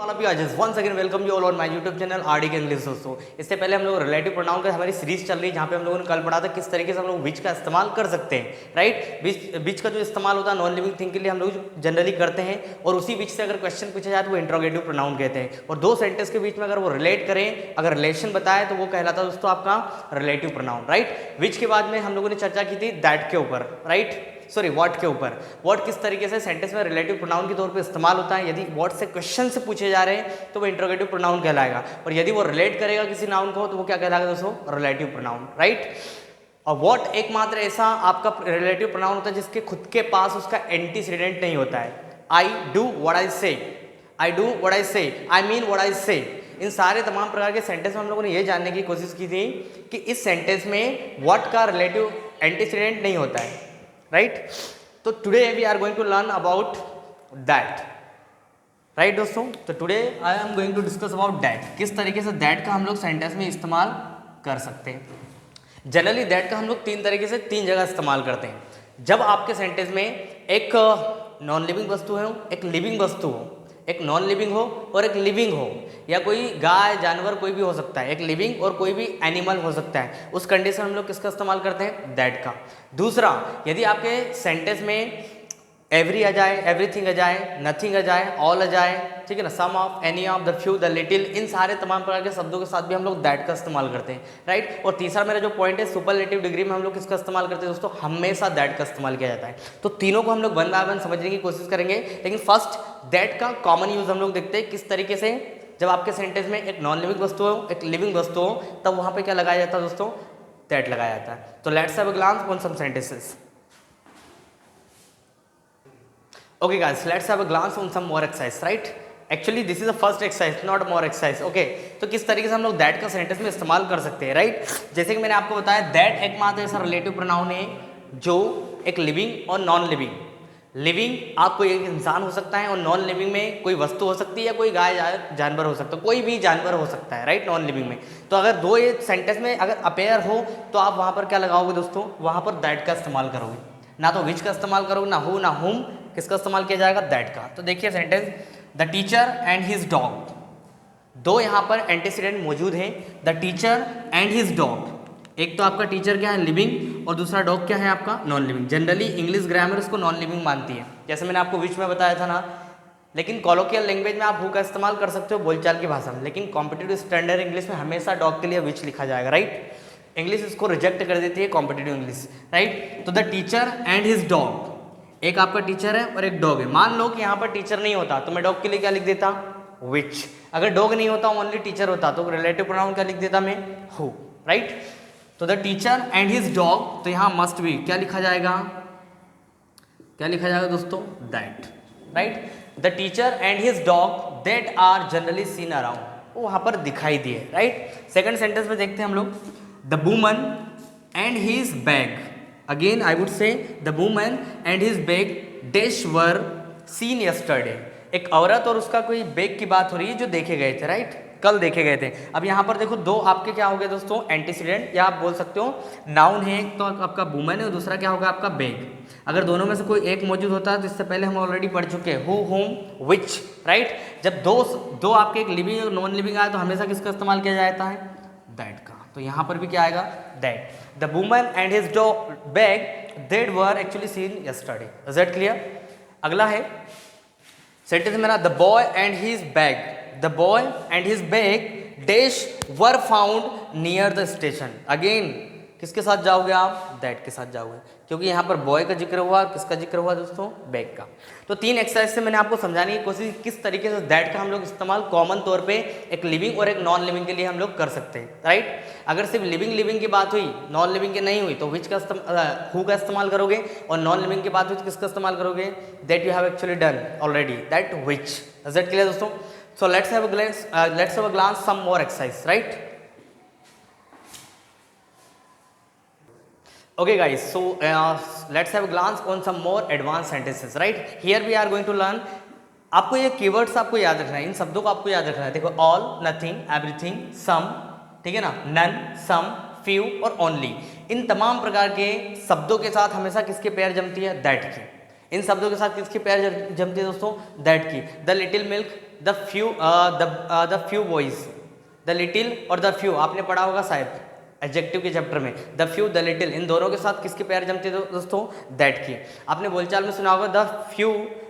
All of you आज once again welcome you all on my YouTube channel RD के English. दोस्तों इससे पहले हम लोग रिलेटिव प्रोनाउन का हमारी सीरीज चल रही है, जहाँ पे हम लोगों ने कल पढ़ा था किस तरीके से हम लोग विच का इस्तेमाल कर सकते हैं। राइट, विच का जो इस्तेमाल होता है नॉन लिविंग थिंग के लिए हम लोग जनरली करते हैं, और उसी विच से अगर क्वेश्चन पूछा जाए तो वो इंट्रोगेटिव प्रोनाउन कहते हैं। और दो सेंटेंस के बीच में अगर वो रिलेट करें, अगर रिलेशन बताए तो वो कहलाता है दोस्तों आपका रिलेटिव प्रोनाउन। राइट, विच के बाद में हम लोगों ने चर्चा की थी दैट के ऊपर, राइट सॉरी व्हाट के ऊपर। व्हाट किस तरीके से सेंटेंस में रिलेटिव प्रोनाउन के तौर पे इस्तेमाल होता है। यदि व्हाट से क्वेश्चन से पूछे जा रहे हैं तो वो इंट्रोगेटिव प्रोनाउन कहलाएगा, और यदि वो रिलेट करेगा किसी नाउन को तो वो क्या कहलाएगा दोस्तों, रिलेटिव प्रोनाउन। राइट, और व्हाट एकमात्र ऐसा आपका रिलेटिव प्रोनाउन होता है जिसके खुद के पास उसका एंटीसीडेंट नहीं होता है। आई डू व्हाट आई से, आई डू व्हाट आई से, आई मीन व्हाट आई से। इन सारे तमाम प्रकार के सेंटेंस में हम लोगों ने ये जानने की कोशिश की थी कि इस सेंटेंस में व्हाट का रिलेटिव एंटीसीडेंट नहीं होता है। राइट, तो today we are going to learn about that. Right दोस्तों, तो today I am going to discuss about that, किस तरीके से दैट का हम लोग सेंटेंस में इस्तेमाल कर सकते हैं। जनरली दैट का हम लोग तीन तरीके से तीन जगह इस्तेमाल करते हैं। जब आपके सेंटेंस में एक नॉन लिविंग वस्तु हो, एक लिविंग वस्तु हो, एक नॉन लिविंग हो और एक लिविंग हो, या कोई गाय जानवर कोई भी हो सकता है, एक लिविंग और कोई भी एनिमल हो सकता है, उस कंडीशन हम लोग किसका इस्तेमाल करते हैं, दैट का। दूसरा, यदि आपके सेंटेंस में एवरी आ जाए, एवरीथिंग आ जाए, नथिंग आ जाए, ऑल आ जाए, ठीक है ना, some of, any of, the few, the little, इन सारे तमाम प्रकार के शब्दों के साथ भी हम लोग दैट का इस्तेमाल करते हैं। राइट, और तीसरा मेरा जो पॉइंट है सुपरलेटिव डिग्री में हम लोग किसका इस्तेमाल करते हैं दोस्तों, हमेशा दैट का इस्तेमाल किया जाता है। तो तीनों को हम लोग वन बाय वन समझने की कोशिश करेंगे, लेकिन फर्स्ट दैट का कॉमन यूज हम लोग देखते हैं किस तरीके से। जब आपके सेंटेंस में एक नॉन लिविंग वस्तु हो, एक लिविंग वस्तु हो, तब वहाँ पे क्या लगाया जाता है दोस्तों, दैट लगाया जाता है। तो let's have a glance on some sentences. Okay guys, let's have a glance on some more exercise, right? Actually this is the first exercise, not more exercise. Okay, तो किस तरीके से हम लोग दैट का सेंटेंस में इस्तेमाल कर सकते हैं, राइट? जैसे कि मैंने आपको बताया दैट एकमात्र ऐसा रिलेटिव प्रोनाउन है जो एक लिविंग और नॉन लिविंग, लिविंग आप कोई एक इंसान हो सकता है, और नॉन लिविंग में कोई वस्तु हो सकती है, या कोई गाय जानवर हो सकता है, कोई भी जानवर हो सकता है, राइट, नॉन लिविंग में। तो अगर दो ये सेंटेंस में अगर अपेयर हो तो आप वहाँ पर क्या लगाओगे दोस्तों, वहाँ पर दैट का इस्तेमाल करोगे, ना तो विच का इस्तेमाल करोगे, ना हु ना हुम, किसका इस्तेमाल किया जाएगा, दैट का। तो देखिए sentence, the teacher and his dog, दो यहाँ पर एंटीसीडेंट मौजूद हैं, the teacher and his dog. एक तो आपका टीचर क्या है, लिविंग, और दूसरा डॉग क्या है आपका, non living. Generally English grammar इसको नॉन लिविंग मानती है, जैसे मैंने आपको विच में बताया था ना, लेकिन कॉलोकियल लैंग्वेज में आप हु का इस्तेमाल कर सकते हो बोलचाल की भाषा में, लेकिन कॉम्पिटिटिव स्टैंडर्ड इंग्लिश में हमेशा डॉग के लिए विच लिखा जाएगा। राइट, इंग्लिश इसको रिजेक्ट कर देती है, कॉम्पिटिटिव इंग्लिश। राइट, तो the teacher and his dog, एक आपका टीचर है और एक डॉग है। मान लो कि यहाँ पर टीचर नहीं होता तो मैं डॉग के लिए क्या लिख देता, विच। अगर डॉग नहीं होता, ओनली टीचर होता, तो रिलेटिव प्रोनाउन क्या लिख देता मैं, हु। राइट, तो the teacher and his dog, तो यहाँ मस्ट बी क्या लिखा जाएगा, क्या लिखा जाएगा दोस्तों, that. Right, the teacher and his dog that are generally seen around, वो वहाँ पर दिखाई दिए। राइट, सेकंड सेंटेंस में देखते हैं हम लोग, the woman and his bag, again I would से the woman and his bag dash were seen yesterday, एक औरत और उसका कोई बैग की बात हो रही है जो देखे गए थे, राइट, कल देखे गए थे। अब यहाँ पर देखो दो आपके क्या हो गए दोस्तों, एंटीसीडेंट, या आप बोल सकते हो नाउन है, एक तो आपका वुमन है और दूसरा क्या होगा आपका बैग। अगर दोनों में से कोई एक मौजूद होता है तो इससे पहले हम ऑलरेडी पढ़ चुके हैं, हु, हुम, विच। राइट, जब दो आपके एक लिविंग और नॉन लिविंग आए तो हमेशा किसका इस्तेमाल किया जाता है, दैट का। तो यहाँ पर भी क्या आएगा, that. The woman and his bag that were actually seen yesterday. Is that clear? अगला है सेंटेंस में ना, the boy and his bag, the boy and his bag dash were found near the station. Again किसके साथ जाओगे आप, that के साथ जाओगे, क्योंकि यहाँ पर बॉय का जिक्र हुआ, किसका जिक्र हुआ दोस्तों, बैग का। तो तीन एक्सरसाइज से मैंने आपको समझाने की कोशिश किस तरीके से दैट का हम लोग इस्तेमाल कॉमन तौर पे एक लिविंग और एक नॉन लिविंग के लिए हम लोग कर सकते हैं। राइट, अगर सिर्फ लिविंग की बात हुई, नॉन लिविंग की नहीं हुई, तो विच का हु का इस्तेमाल करोगे, और नॉन लिविंग की बात हुई तो किसका इस्तेमाल करोगे, that you have actually done already, that which. Is that clear दोस्तों? So let's have a glance some more exercise, right. Okay guys, so let's have a glance on some more advanced sentences, right? Here we are going to learn, आपको ये keywords आपको याद रखना है, इन शब्दों को आपको याद रखना है। देखो, ऑल, नथिंग, एवरीथिंग, सम, ठीक है ना, नन, सम, फ्यू और ओनली, इन तमाम प्रकार के शब्दों के साथ हमेशा किसके पैर जमती है, दैट की। इन शब्दों के साथ किसकी पैर जमती है दोस्तों, दैट की। The little milk, the few boys, the little और द फ्यू आपने पढ़ा होगा शायद एडजेक्टिव के चैप्टर में, द फ्यू द लिटिल, इन दोनों के साथ किसके पेयर जमते हैं दोस्तों, दैट की। आपने बोलचाल में सुना होगा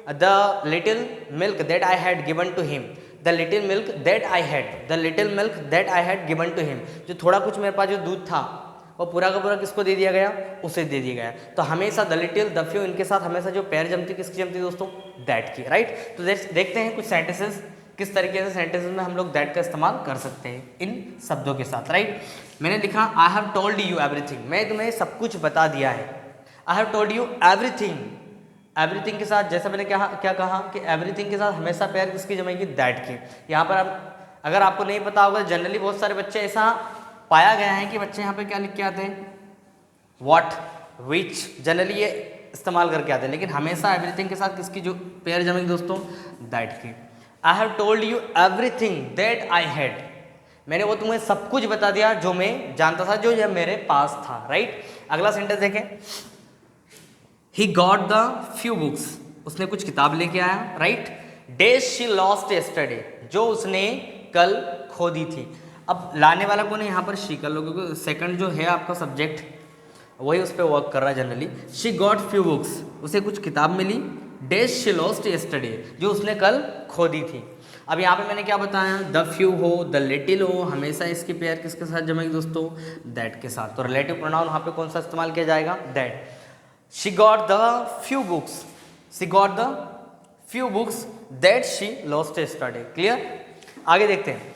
the little milk that I had given to him, the little milk that I had, the little milk that I had given to him. जो थोड़ा कुछ मेरे पास जो दूध था वो पूरा का पूरा किसको दे दिया गया, उसे दे दिया गया। तो हमेशा द लिटिल द फ्यू इनके साथ हमेशा जो पेयर जमती किसकी जमती दोस्तों, दैट की, राइट। तो देखते हैं कुछ सेंटेंसेस किस तरीके से सेंटेंसेस में हम लोग दैट का इस्तेमाल कर सकते हैं इन शब्दों के साथ, राइट। मैंने लिखा I have told you everything, मैं तुम्हें सब कुछ बता दिया है। I have told you everything, everything के साथ जैसे मैंने क्या कहा कि एवरीथिंग के साथ हमेशा पेयर किसकी जमेगी, दैट की। यहाँ पर आप अगर आपको नहीं पता होगा, जनरली बहुत सारे बच्चे ऐसा पाया गया है कि बच्चे यहाँ पे क्या लिख के आते हैं, व्हाट, विच, जनरली ये इस्तेमाल करके आते हैं, लेकिन हमेशा एवरीथिंग के साथ किसकी जो पेयर जमेगी दोस्तों, दैट की। I have told you everything that I had, मैंने वो तुम्हें सब कुछ बता दिया जो मैं जानता था, जो मेरे पास था, राइट। अगला सेंटेंस देखें, he got the few books, उसने कुछ किताब लेके आया, right. Days she lost yesterday, जो उसने कल खो दी थी। अब लाने वाला कौन है यहाँ पर, शी कर लो, क्योंकि सेकंड जो है आपका सब्जेक्ट वही उस पर वर्क कर रहा है generally. She got few books, उसे कुछ किताब मिली। डेज शी लॉस्ट यस्टरडे, जो उसने कल खो दी थी। अब यहाँ पे मैंने क्या बताया, द फ्यू हो, द लिटिल हो, हमेशा इसकी पेयर किसके साथ जमेगी दोस्तों, दैट के साथ। तो रिलेटिव प्रोनाउन वहाँ पे कौन सा इस्तेमाल किया जाएगा, that. She got the few books, she got the few books that she lost yesterday, clear. आगे देखते हैं,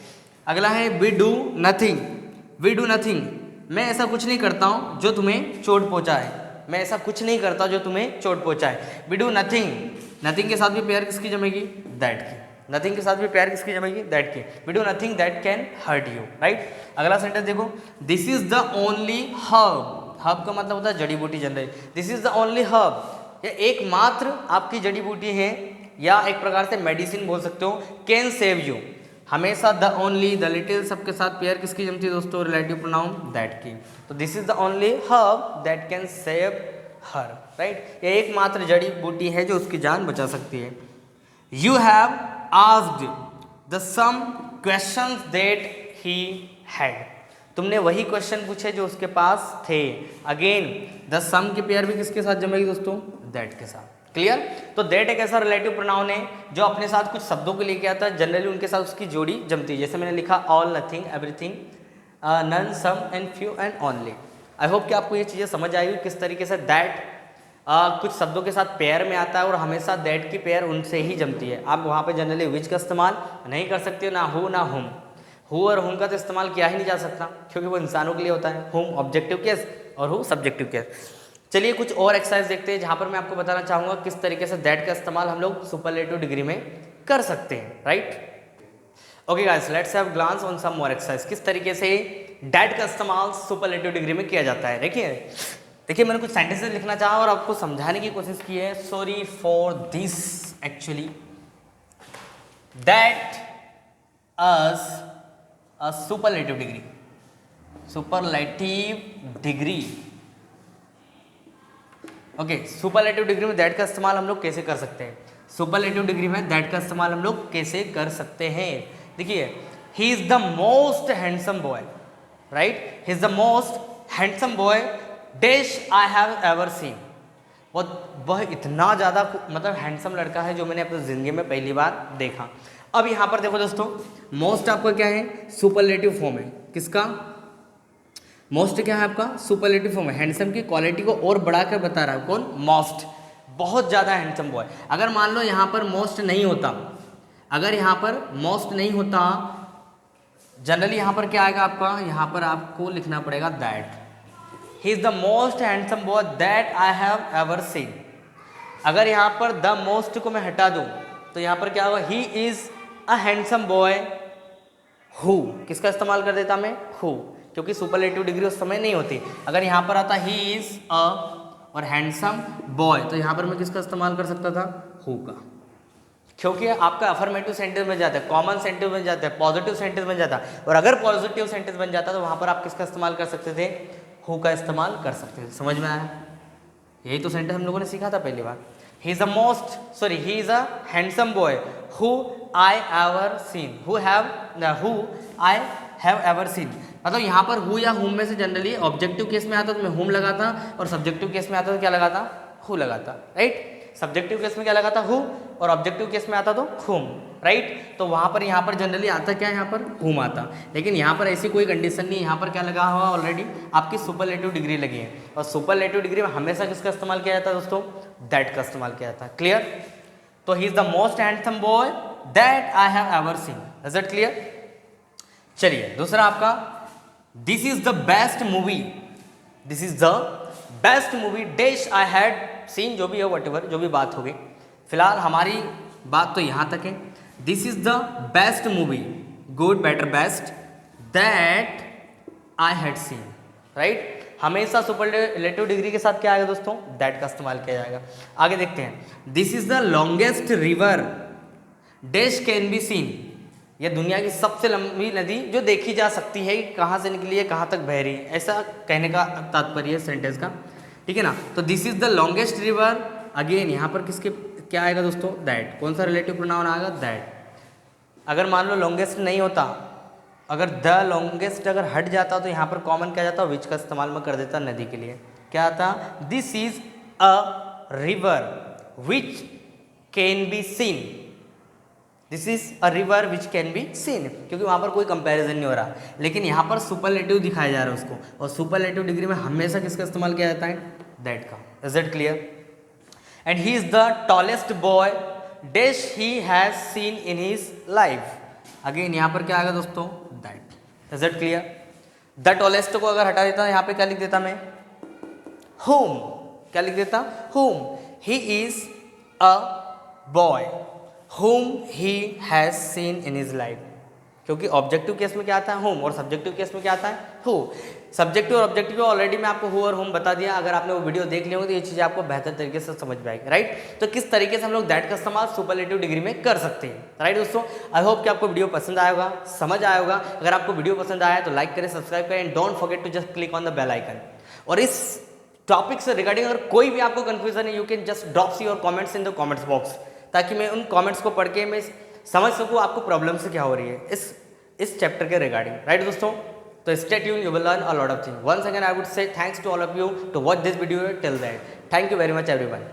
अगला है we do nothing, we do nothing, मैं ऐसा कुछ नहीं करता हूँ जो तुम्हें चोट पहुँचाए, मैं ऐसा कुछ नहीं करता जो तुम्हें चोट पहुँचाए। वी डू नथिंग, नथिंग के साथ भी पेयर किसकी जमेगी, दैट की। नथिंग के साथ भी पेयर किसकी जमेगी, दैट की। We do nothing that can hurt you, right. अगला सेंटेंस देखो, this is the only herb, herb का मतलब होता है जड़ी बूटी generally. This is the only herb, ये एकमात्र आपकी जड़ी बूटी है, या एक प्रकार से मेडिसिन बोल सकते हो, कैन सेव यू। हमेशा द ओनली, द लिटिल सबके साथ पेयर किसकी जमती है दोस्तों, रिलेटिव प्रोनाउन दैट की। तो this is the only herb that can save her, right. ये एकमात्र जड़ी बूटी है जो उसकी जान बचा सकती है। You have asked the same questions that he had, तुमने वही क्वेश्चन पूछे जो उसके पास थे। अगेन द सम की पेयर भी किसके साथ जमेगी दोस्तों, दैट के साथ, क्लियर। तो दैट एक ऐसा रिलेटिव प्रोनाउन है जो अपने साथ कुछ शब्दों को लेके आता है, जनरली उनके साथ उसकी जोड़ी जमती है। जैसे मैंने लिखा all, nothing, everything, none, some and few and only. I hope कि आपको ये चीज़ें समझ आएगी किस तरीके से दैट कुछ शब्दों के साथ पेयर में आता है और हमेशा दैट की पेयर उनसे ही जमती है। आप वहाँ पे जनरली विच का इस्तेमाल नहीं कर सकते, ना हु ना हुम। हु और हुम का तो इस्तेमाल किया ही नहीं जा सकता क्योंकि वो इंसानों के लिए होता है। हुम ऑब्जेक्टिव केस और हु सब्जेक्टिव केस। चलिए कुछ और एक्सरसाइज देखते हैं जहाँ पर मैं आपको बताना चाहूँगा किस तरीके से दैट का इस्तेमाल हम लोग सुपरलेटिव डिग्री में कर सकते हैं, right. Okay guys, let's have glance on some more exercise, किस तरीके से दैट का इस्तेमाल सुपरलेटिव डिग्री में किया जाता है। देखिए मैंने कुछ सेंटेंसेस लिखना चाहा और आपको समझाने की कोशिश की है। Sorry for this, actually that us a superlative degree, superlative degree. Okay, superlative degree में दैट का इस्तेमाल हम लोग कैसे कर सकते हैं, सुपरलेटिव डिग्री में दैट का इस्तेमाल हम लोग कैसे कर सकते हैं। देखिए, he is the most handsome boy, right, he is the most handsome boy dash I have ever scene. वह इतना ज़्यादा मतलब हैंडसम लड़का है जो मैंने अपनी ज़िंदगी में पहली बार देखा। अब यहाँ पर देखो दोस्तों, मोस्ट आपका क्या है, सुपरलेटिव फॉर्म है, किसका, मोस्ट क्या है आपका, सुपरलेटिव फॉर्म है। हैंडसम की क्वालिटी को और बढ़ाकर बता रहा है कौन, मोस्ट, बहुत ज़्यादा हैंडसम बॉय। अगर मान लो यहाँ पर मोस्ट नहीं होता, अगर यहाँ पर मोस्ट नहीं होता, जनरली यहाँ पर क्या आएगा आपका, यहाँ पर आपको लिखना पड़ेगा that he is the most handsome boy that I have ever scene. अगर यहाँ पर द मोस्ट को मैं हटा दूँ तो यहाँ पर क्या होगा, ही is a handsome boy who, किसका इस्तेमाल कर देता मैं, हु, क्योंकि सुपरलेटिव डिग्री उस समय नहीं होती। अगर यहाँ पर आता ही इज अ और हैंडसम बॉय, तो यहाँ पर मैं किसका इस्तेमाल कर सकता था, हु का, क्योंकि आपका अफर्मेटिव सेंटेंस बन जाता है, कॉमन सेंटेंस बन जाता है, पॉजिटिव सेंटेंस बन जाता है। और अगर पॉजिटिव सेंटेंस बन जाता तो वहाँ पर आप किसका इस्तेमाल कर सकते थे, हु का इस्तेमाल कर सकते थे। समझ में आया, यही तो सेंटेंस हम लोगों ने सीखा था पहली बार। He is a most, sorry, he is a handsome boy who I ever seen, who I have ever seen. मतलब यहाँ पर हु या हुम में से जनरली ऑब्जेक्टिव केस में आता तो मैं हुम लगाता, और सब्जेक्टिव केस में आता तो क्या लगाता, हु लगाता, राइट। सब्जेक्टिव केस में क्या लगाता, हु, और ऑब्जेक्टिव केस में आता तो हुम, राइट। तो वहाँ पर यहाँ पर जनरली आता क्या, यहाँ पर हुम आता। लेकिन यहाँ पर ऐसी कोई कंडीशन नहीं, यहाँ पर क्या लगा हुआ ऑलरेडी, आपकी सुपरलेटिव डिग्री लगी है, और सुपरलेटिव डिग्री में हमेशा किसका इस्तेमाल किया जाता है दोस्तों, दैट का इस्तेमाल किया जाता है। क्लियर। तो he is the most handsome boy that I have ever scene. Is it clear. चलिए दूसरा आपका, this is the best movie, this is the best movie dash I had seen, जो भी हो वट जो भी बात होगी, फिलहाल हमारी बात तो यहाँ तक है। This is the best movie, good better best, that I had seen, right. हमेशा सुपरलेटिव डिग्री के साथ क्या आएगा दोस्तों, दैट का इस्तेमाल किया जाएगा। आगे देखते हैं, this is the longest river dash can be seen, यह दुनिया की सबसे लंबी नदी जो देखी जा सकती है, कहाँ से निकली है कहाँ तक बह रही है, ऐसा कहने का तात्पर्य है सेंटेंस का, ठीक है ना। तो this is the longest river, again यहाँ पर किसके क्या आएगा दोस्तों, दैट। कौन सा रिलेटिव प्रोनाउन आएगा, दैट। अगर मान लो लॉन्गेस्ट नहीं होता, अगर द लॉन्गेस्ट अगर हट जाता तो यहाँ पर कॉमन क्या जाता, विच का इस्तेमाल मैं कर देता नदी के लिए, क्या आता, this is a river which can be seen, this is a river which can be seen, क्योंकि वहाँ पर कोई कंपैरिजन नहीं हो रहा। लेकिन यहाँ पर सुपरलेटिव दिखाया जा रहा है उसको, और सुपरलेटिव डिग्री में हमेशा किसका इस्तेमाल किया जाता है, दैट का। Is it clear. And he is the tallest boy dash he has seen in his life, again यहाँ पर क्या आएगा दोस्तों, that. Is it clear. The tallest को अगर हटा देता यहाँ पे क्या लिख देता मैं, होम, क्या लिख देता, home. He is a boy whom he has seen in his life, क्योंकि ऑब्जेक्टिव केस में क्या आता है, होम, और सब्जेक्टिव केस में क्या आता है, हु। सब्जेक्टिव और ऑब्जेक्टिव ऑलरेडी मैं आपको हु और होम बता दिया, अगर आपने वो वीडियो देख लिया हो तो ये चीज़ें आपको बेहतर तरीके से समझ में आएगी, राइट। तो किस तरीके से हम लोग दैट का इस्तेमाल सुपरलेटिव डिग्री में कर सकते हैं, राइट दोस्तों। आई होप कि आपको वीडियो पसंद आया होगा, समझ आया होगा। अगर आपको वीडियो पसंद आया तो लाइक करें, सब्सक्राइब करें, and don't forget to just click on the bell icon. और इस टॉपिक से रिगार्डिंग अगर कोई भी आपको कंफ्यूजन है, you can just drop your comments in the comments box, ताकि मैं उन कमेंट्स को पढ़ के मैं समझ सकूँ आपको प्रॉब्लम से क्या हो रही है इस चैप्टर के रिगार्डिंग, राइट दोस्तों। तो stay tune, you will learn a lot of things. Once again I would say thanks to all of you to watch this video till that. Thank you very much everyone.